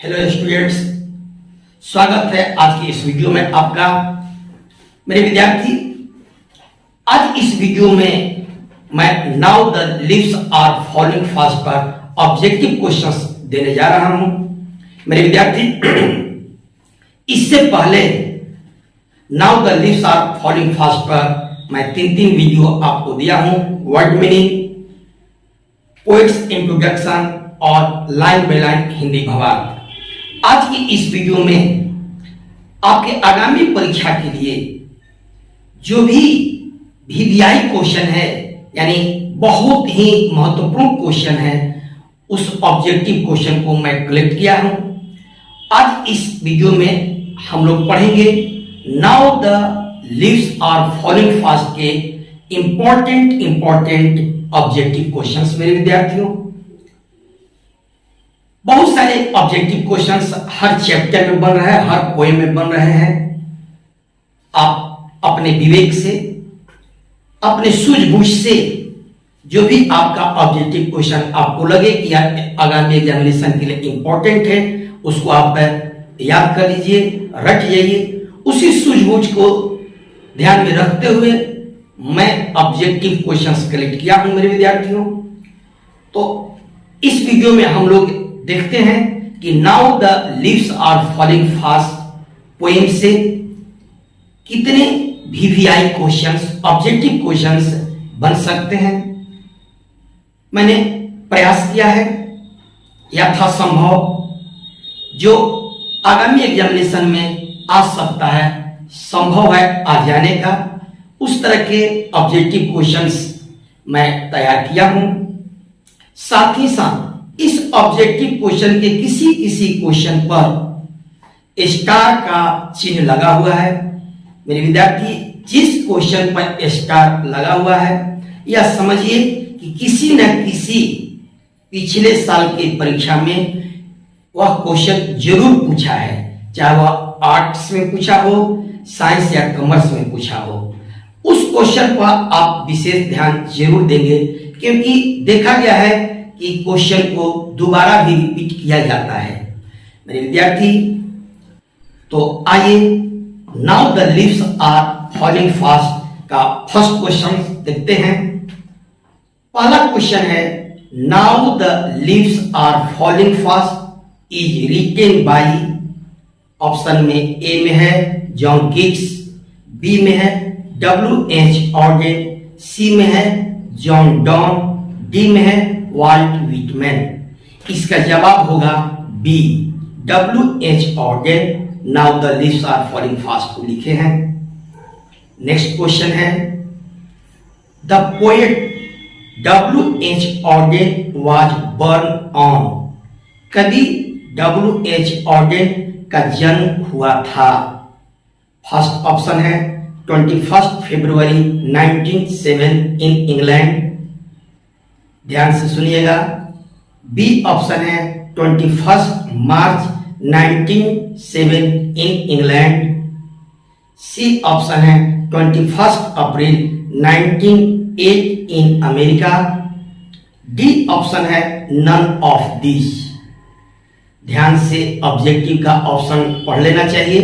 Hello students, स्वागत है आज की इस वीडियो में आपका। मेरे विद्यार्थी, आज इस वीडियो में मैं now the leaves are falling fast पर ऑब्जेक्टिव क्वेश्चंस देने जा रहा हूं। मेरे विद्यार्थी, इससे पहले now the leaves are falling fast पर मैं तीन वीडियो आपको दिया हूं। वर्ड मीनिंग, पोएट्स इंट्रोडक्शन और लाइन बाय लाइन हिंदी भावार्थ। आज की इस वीडियो में आपके आगामी परीक्षा के लिए जो भी वीवीआई क्वेश्चन है, यानी बहुत ही महत्वपूर्ण क्वेश्चन है, उस ऑब्जेक्टिव क्वेश्चन को मैं कलेक्ट किया हूं। आज इस वीडियो में हम लोग पढ़ेंगे now the leaves are falling fast के इंपॉर्टेंट ऑब्जेक्टिव क्वेश्चंस। मेरे विद्यार्थियों, बहुत सारे ऑब्जेक्टिव क्वेश्चंस हर चैप्टर में बन रहे हैं, हर पोएम में बन रहे हैं। आप अपने विवेक से, अपने सूझबूझ से जो भी आपका ऑब्जेक्टिव क्वेश्चन आपको लगे कि आगामी एग्जामिनेशन के लिए इंपॉर्टेंट है, उसको आप याद कर लीजिए, रट जाइए। उसी सूझबूझ को ध्यान में रखते हुए मैं ऑब्जेक्टिव क्वेश्चंस कलेक्ट किया हूं। मेरे विद्यार्थियों, तो इस वीडियो में हम लोग देखते हैं कि now the leaves are falling fast poem से कितने वीवीआई क्वेश्चंस, ऑब्जेक्टिव क्वेश्चंस बन सकते हैं। मैंने प्रयास किया है यथासंभव जो आगामी एग्जामिनेशन में आ सकता है, संभव है आ जाने का, उस तरह के ऑब्जेक्टिव क्वेश्चंस मैं तैयार किया हूं। साथ ही साथ इस ऑब्जेक्टिव क्वेश्चन के किसी क्वेश्चन पर स्टार का चिन्ह लगा हुआ है। मेरे विद्यार्थी, जिस क्वेश्चन पर स्टार लगा हुआ है, यह समझिए कि किसी न किसी पिछले साल की परीक्षा में वह क्वेश्चन जरूर पूछा है, चाहे वह आर्ट्स में पूछा हो, साइंस या कॉमर्स में पूछा हो। उस क्वेश्चन पर आप विशेष ध्यान जरूर देंगे, क्योंकि देखा गया है कि क्वेश्चन को दोबारा भी रिपीट किया जाता है। मेरे विद्यार्थी, तो आइए now the leaves are falling fast का फर्स्ट क्वेश्चन देखते हैं। पहला क्वेश्चन है, now the leaves are falling fast is written by, option में ए में है जॉन कीट्स, बी में है W.H. ऑर्डेन, सी में है जॉन डॉन, डी में है वाल्ट विटमैन। इसका जवाब होगा B, W.H. Auden now the leaves are falling fast को लिखे हैं। नेक्स्ट क्वेश्चन है, the poet W.H. Auden was born on, कभी W.H. ऑर्डेन का जन्म हुआ था। फर्स्ट ऑप्शन है 21 फरवरी 1907 इन इंग्लैंड, ध्यान से सुनिएगा। बी ऑप्शन है 21 मार्च 1907 इन इंग्लैंड, सी ऑप्शन है 21 अप्रैल 1908 इन अमेरिका, डी ऑप्शन है नन ऑफ दिस। ध्यान से ऑब्जेक्टिव का ऑप्शन पढ़ लेना चाहिए,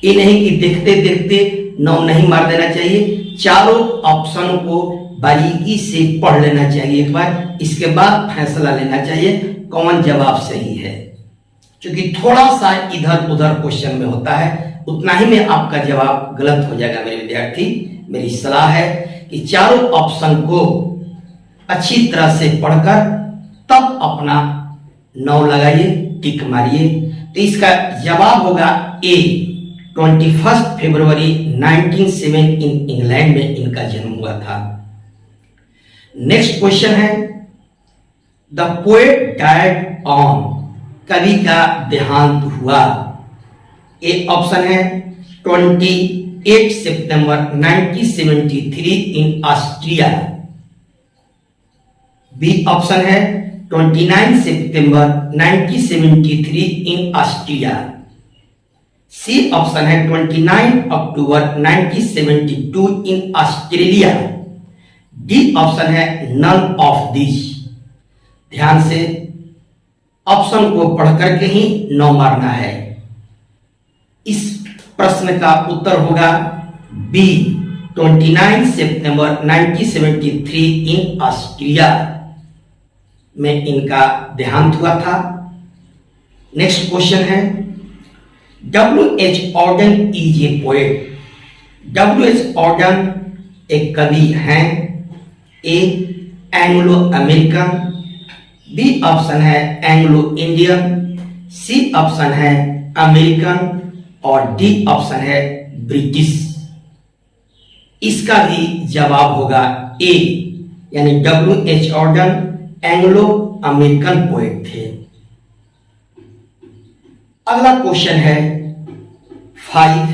ये नहीं कि देखते देखते नौ नहीं मार देना चाहिए। चारों ऑप्शन को बारीकी से पढ़ लेना चाहिए एक बार, इसके बाद फैसला लेना चाहिए कौन जवाब सही है। क्योंकि थोड़ा सा इधर उधर क्वेश्चन में होता है, उतना ही में आपका जवाब गलत हो जाएगा। मेरे विद्यार्थी, मेरी सलाह है कि चारों ऑप्शन को अच्छी तरह से पढ़कर तब अपना 9 लगाइए, टिक मारिए। तो इसका जवाब होगा ए, 21 फरवरी 1907 इन इंग्लैंड में इनका जन्म हुआ था। नेक्स्ट क्वेश्चन है, द पोएट डाइड ऑन, कवि का देहांत हुआ। ए ऑप्शन है 28 सितंबर 1973 इन ऑस्ट्रिया, बी ऑप्शन है 29 सितंबर 1973 इन ऑस्ट्रिया, सी ऑप्शन है 29 अक्टूबर 1972 इन ऑस्ट्रेलिया, डी ऑप्शन है नन ऑफ दिस। ध्यान से ऑप्शन को पढ़ करके ही 9 मारना है। इस प्रश्न का उत्तर होगा बी, 29 सितंबर 1973 इन ऑस्ट्रिया में इनका देहांत हुआ था। नेक्स्ट क्वेश्चन है, W.H. Auden is a poet. W.H. Auden एक कवि हैं। ए, एंग्लो अमेरिकन, बी ऑप्शन है एंग्लो इंडियन, सी ऑप्शन है अमेरिकन और डी ऑप्शन है ब्रिटिश। इसका भी जवाब होगा ए, यानी W.H. Auden Anglo American poet थे। अगला क्वेश्चन है 5,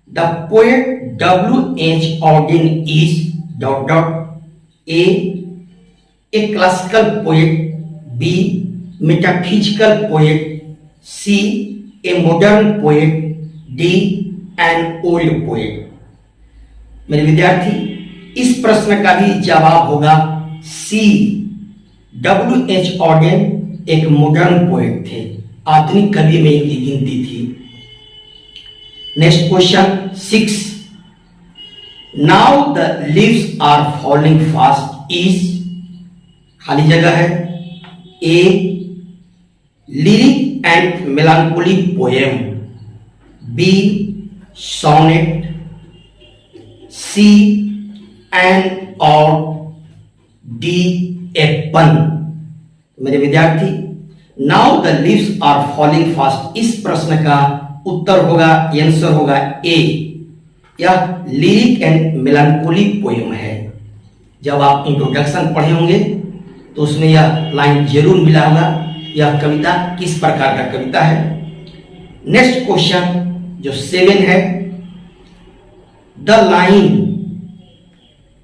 the poet W.H. Auden is dot dot. A classical poet, B metaphysical poet, C a modern poet, D an old poet. मेरे विद्यार्थी, इस प्रश्न का भी जवाब होगा सी, W.H. Auden एक मॉडर्न पोएट थे, आधुनिक कवि में इनकी गिनती थी। Next question 6, now the leaves are falling fast is, खाली जगह है। A, lyric and melancholy poem, B sonnet, C an ode D एपन। मेरे विद्यार्थी, now the leaves are falling fast, इस प्रश्न का उत्तर होगा, आंसर होगा ए, यह लिरिक एंड मेलांकोली पोएम है। जब आप इंट्रोडक्शन पढ़े होंगे तो उसमें यह लाइन जरूर मिला होगा, यह कविता किस प्रकार का कविता है। नेक्स्ट क्वेश्चन जो 7 है, the line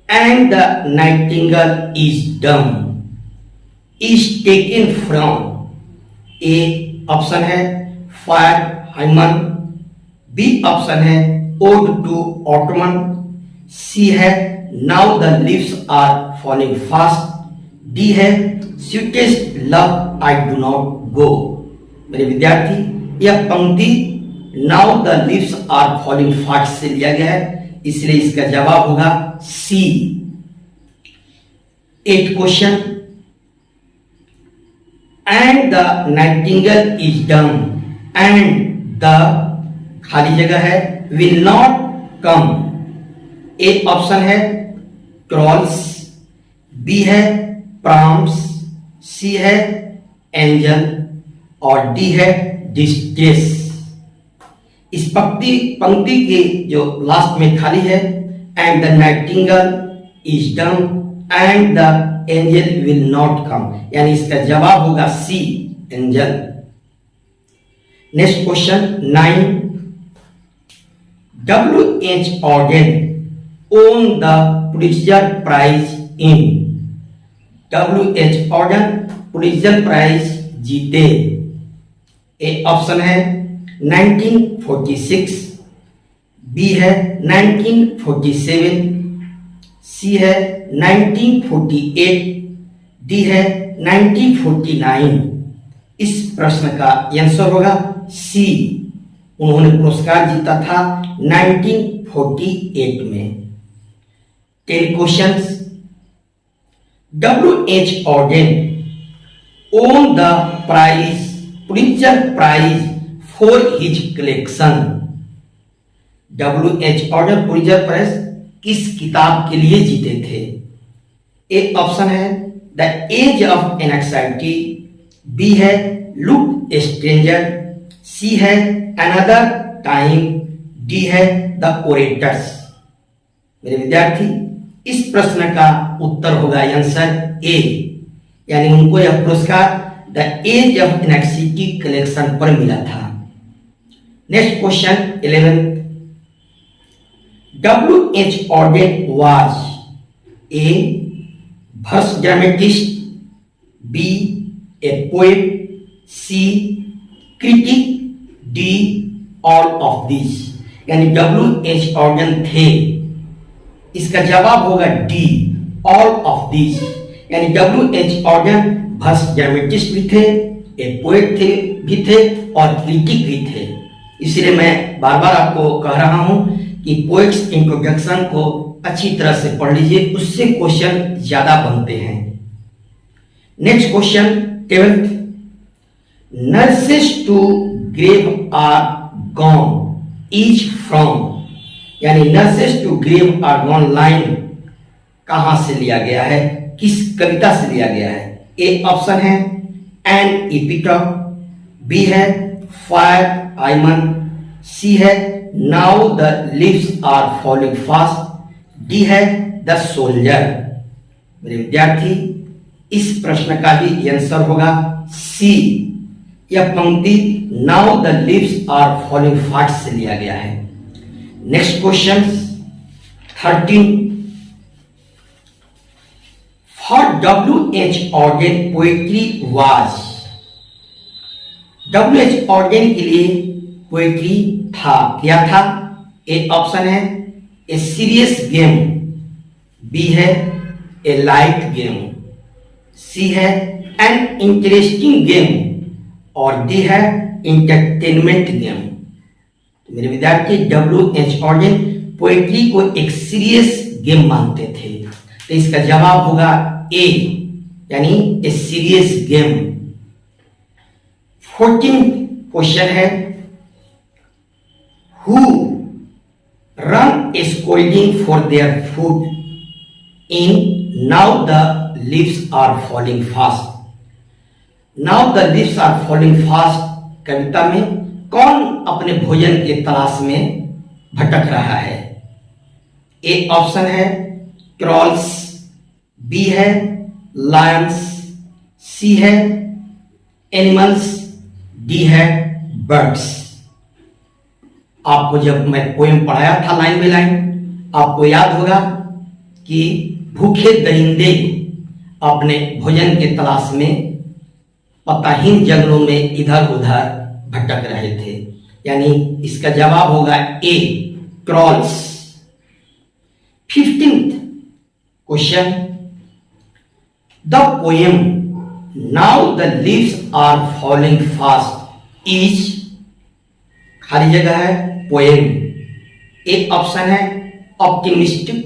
and the nightingale is dumb is taken from. A option है फायर हाइमन, बी ऑप्शन है ओड टू ऑटमन, सी है now the leaves are falling fast, D है sweetest love I do not go. मेरे विद्यार्थी, यह पंक्ति now the leaves are falling fast से लिया गया है, इसलिए इसका जवाब होगा C. 8 question, and the nightingale is dumb and the, खाली जगह है, will not come. A option है क्रॉल्स, बी है प्रॉम्स, सी है एंजल और डी है डिस्ट्रेस। इस पंक्ति के जो लास्ट में खाली है, and the nightingale is dumb and the angel will not come, यानी इसका जवाब होगा C, angel. Next question 9, W.H. Auden won the Pulitzer Prize in। W.H. Auden Pulitzer prize जीते। ए ऑप्शन है 1946, बी है 1947, सी है 1948, डी है 1949। इस प्रश्न का आंसर होगा सी, उन्होंने पुरस्कार जीता था 1948 में। 10 questions, W.H. Auden won the prize, Pulitzer Prize for his collection। W.H. Auden Pulitzer prize किस किताब के लिए जीते थे? ए ऑप्शन है the age of anxiety, B है लुक स्ट्रेंजर, सी है अनदर टाइम, डी है द ओरेटर्स। मेरे विद्यार्थी, इस प्रश्न का उत्तर होगा आंसर ए, यानी उनको यह पुरस्कार the age of anxiety collection पर मिला था। Next question 11, W.H. Auden was a verse dramatist, B a poet, C critic, D all of these। यानी W.H. Auden थे, इसका जवाब होगा डी, ऑल ऑफ दिस। यानी W.H. Auden वर्स ड्रामेटिस्ट भी थे, एक पोएट भी थे और क्रिटिक भी थे। इसलिए मैं बार बार आपको कह रहा हूं कि पोएट्स इंट्रोडक्शन को अच्छी तरह से पढ़ लीजिए, उससे क्वेश्चन ज्यादा बनते हैं। Next question 12th, nurses to grave are gone is from, यानी nurses to grave are gone line कहां से लिया गया है, किस कविता से लिया गया है? ए ऑप्शन है एन इपिटॉप, बी है फायर आइमन, सी है now the leaves are falling fast, D है द सोल्जर। मेरे विद्यार्थी, इस प्रश्न का ही आंसर होगा सी। यह पंक्ति now the leaves are falling fast से लिया गया है। Next question 13, for W.H. Auden poetry was, W.H. Auden के लिए पोएट्री था, क्या था? ए ऑप्शन है ए सीरियस गेम, बी है ए लाइट गेम, सी है एन इंटरेस्टिंग गेम और डी है इंटरटेनमेंट गेम। तो मेरे विद्यार्थी, W.H. Auden पोएट्री को एक सीरियस गेम मानते थे, तो इसका जवाब होगा ए, यानी a serious game. 14th question है, who run a scolding for their food in now the leaves are falling fast। now the leaves are falling fast कविता में कौन अपने भोजन के तलाश में भटक रहा है? ए ऑप्शन है क्रॉल्स, बी है लायंस, सी है एनिमल्स, डी है बर्ड्स। आपको जब मैं पोएम पढ़ाया था लाइन बाय लाइन, आपको याद होगा कि भूखे दरिंदे अपने भोजन के तलाश में पताहीन जंगलों में इधर उधर भटक रहे थे, यानी इसका जवाब होगा A crawls. 15th question, the poem now the leaves are falling fast is, खाली जगह है पोएम। एक ऑप्शन है ऑप्टिमिस्टिक,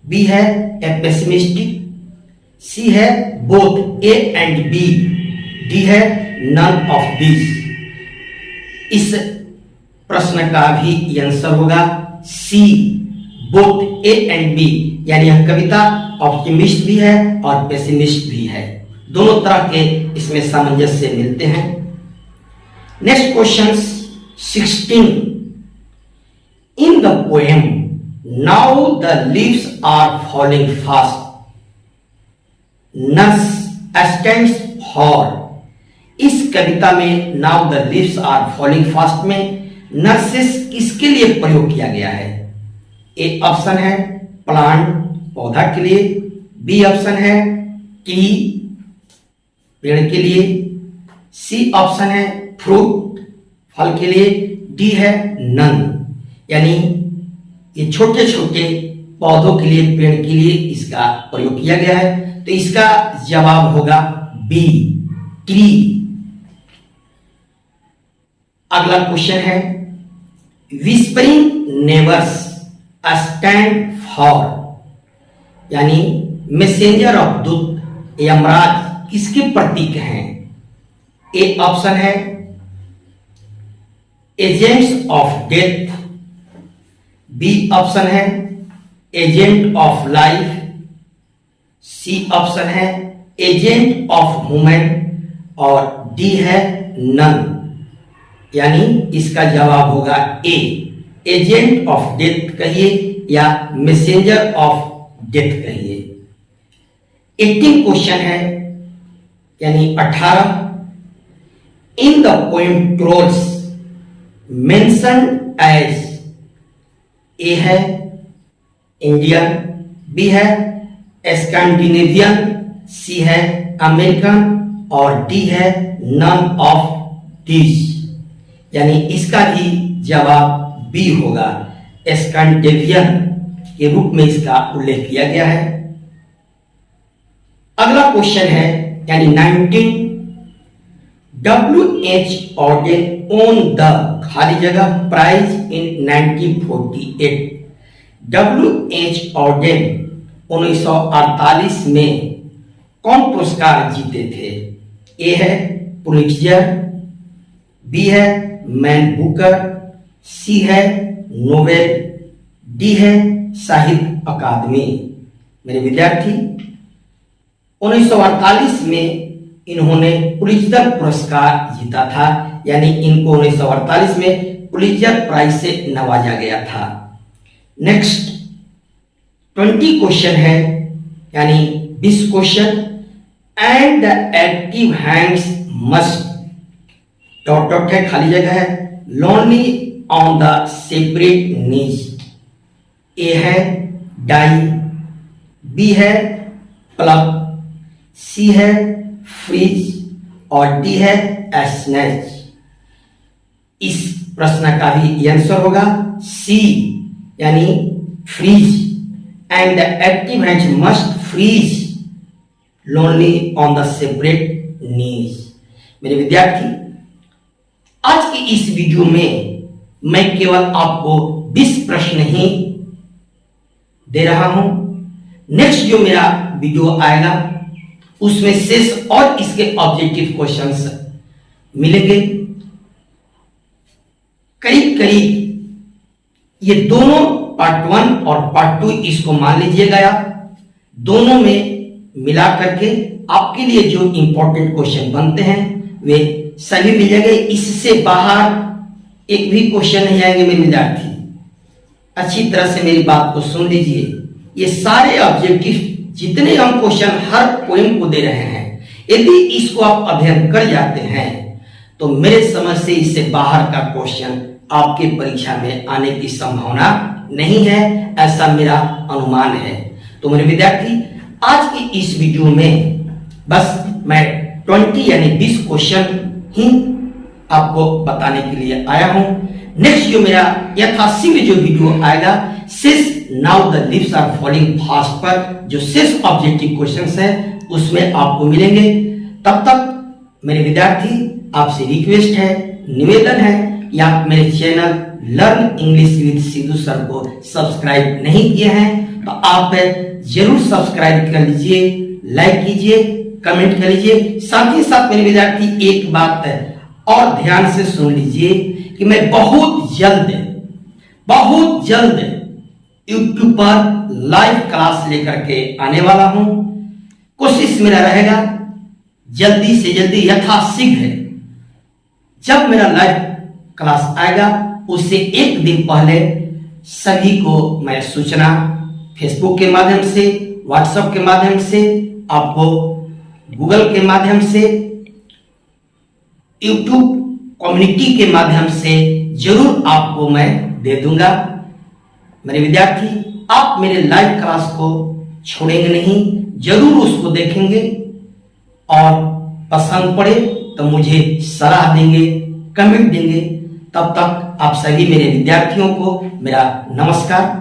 बी है पेसिमिस्टिक, सी है both A and B, D है नन ऑफ दिस। इस प्रश्न का भी आंसर होगा C, both A and B, यानी यह कविता ऑप्टिमिस्ट भी है और पेसिमिस्ट भी है, दोनों तरह के इसमें सामंजस्य मिलते हैं। Next question 16, in the poem now the leaves are falling fast, nurse stands for, इस कविता में now the leaves are falling fast में नर्सेस किसके लिए प्रयोग किया गया है? ए ऑप्शन है प्लांट, पौधा के लिए, बी ऑप्शन है ट्री, पेड़ के लिए, सी ऑप्शन है फ्रूट, फल के लिए, डी है नन, यानी ये छोटे छोटे पौधों के लिए, पेड़ के लिए इसका प्रयोग किया गया है, तो इसका जवाब होगा बी ट्री। अगला क्वेश्चन है, विस्परिंग नेबर्स स्टैंड फॉर, यानी मैसेंजर ऑफ दूत, यमराज किसके प्रतीक हैं? ए ऑप्शन है agents of death, B option है agent of life, C option है एजेंट ऑफ मूवमेंट और डी है नन, यानी इसका जवाब होगा ए, एजेंट ऑफ डेथ कहिए या मैसेंजर ऑफ डेथ कहिए। 18 क्वेश्चन है, यानी 18, in the poem trolls mentioned as, A है इंडियन, बी है स्कैंडिनेवियन, सी है अमेरिकन और डी है नन ऑफ दिस, यानी इसका भी जवाब बी होगा, स्कैंडिनेवियन के रूप में इसका उल्लेख किया गया है। अगला क्वेश्चन है, यानी 19, W.H. Auden on the खाली जगह प्राइज इन 1948। W.H. Auden 1948 में कौन पुरस्कार जीते थे? ए है पुलित्जर, बी है मैन बुकर, सी है नोबेल, डी है साहित्य अकादमी। मेरे विद्यार्थी 1948 में इन्होंने पुलित्जर पुरस्कार जीता था, यानी इनको 1948 में पुलित्जर प्राइज से नवाजा गया था। नेक्स्ट 20 क्वेश्चन है, यानी 20 question. And the active hands must dot dot है, खाली जगह है, लोनली ऑन द सेपरेट नीज। ए है डाई, बी है प्लग, सी है फ्रीज और डी है स्नेच। इस प्रश्न का भी आंसर होगा सी, यानी freeze. And the active hands must freeze lonely on the separate knees. मेरे विद्यार्थी, आज की इस वीडियो में मैं केवल आपको 20 प्रश्न ही दे रहा हूं। नेक्स्ट जो मेरा वीडियो आएगा उसमें शेष और इसके ऑब्जेक्टिव क्वेश्चंस मिलेंगे। करीब करीब ये दोनों पार्ट 1 और पार्ट 2 इसको मान लीजिएगा आप, दोनों में मिला करके आपके लिए जो इंपॉर्टेंट क्वेश्चन बनते हैं वे सभी मिल जाएंगे। इससे बाहर एक भी क्वेश्चन नहीं आएंगे। मेरे विद्यार्थी, अच्छी तरह से मेरी बात को सुन लीजिए। ये सारे ऑब्जेक्टिव जितने हम क्वेश्चन हर पोएम को दे रहे हैं, यदि इसको आप अध्ययन कर जाते हैं तो मेरे समझ से इससे बाहर का क्वेश्चन आपके परीक्षा में आने की संभावना नहीं है, ऐसा मेरा अनुमान है। तो मेरे विद्यार्थी, आज की इस वीडियो में बस मैं 20 यानी 20 क्वेश्चन ही आपको बताने के लिए आया हूं। नेक्स्ट जो मेरा यथाशीघ्र जो वीडियो आएगा शेष now the leaves are falling fast पर जो शेष ऑब्जेक्टिव क्वेश्चंस है उसमें आपको मिलेंगे। तब तक मेरे विद्यार्थी, आपसे रिक्वेस्ट है, निवेदन है कि आप मेरे channel learn English with Sidhu sir को सब्सक्राइब नहीं किए हैं तो आप जरूर सब्सक्राइब कर लीजिए, लाइक कीजिए, कमेंट कर लीजिए। साथ ही साथ मेरे विद्यार्थी एक बात है और ध्यान से सुन लीजिए कि मैं बहुत जल्द YouTube पर लाइव क्लास लेकर के आने वाला हूं। कोशिश मेरा रहेगा जल्दी से जल्दी यथाशीघ्र जब मेरा लाइव क्लास आएगा उससे एक दिन पहले सभी को मैं सूचना फेसबुक के माध्यम से, व्हाट्सएप के माध्यम से, आपको गूगल के माध्यम से, यूट्यूब कम्युनिटी के माध्यम से जरूर आपको मैं दे दूंगा। मेरे विद्यार्थी, आप मेरे लाइव क्लास को छोड़ेंगे नहीं, जरूर उसको देखेंगे और पसंद पड़े तो मुझे सलाह देंगे, कमेंट देंगे। तब तक आप सभी मेरे विद्यार्थियों को मेरा नमस्कार।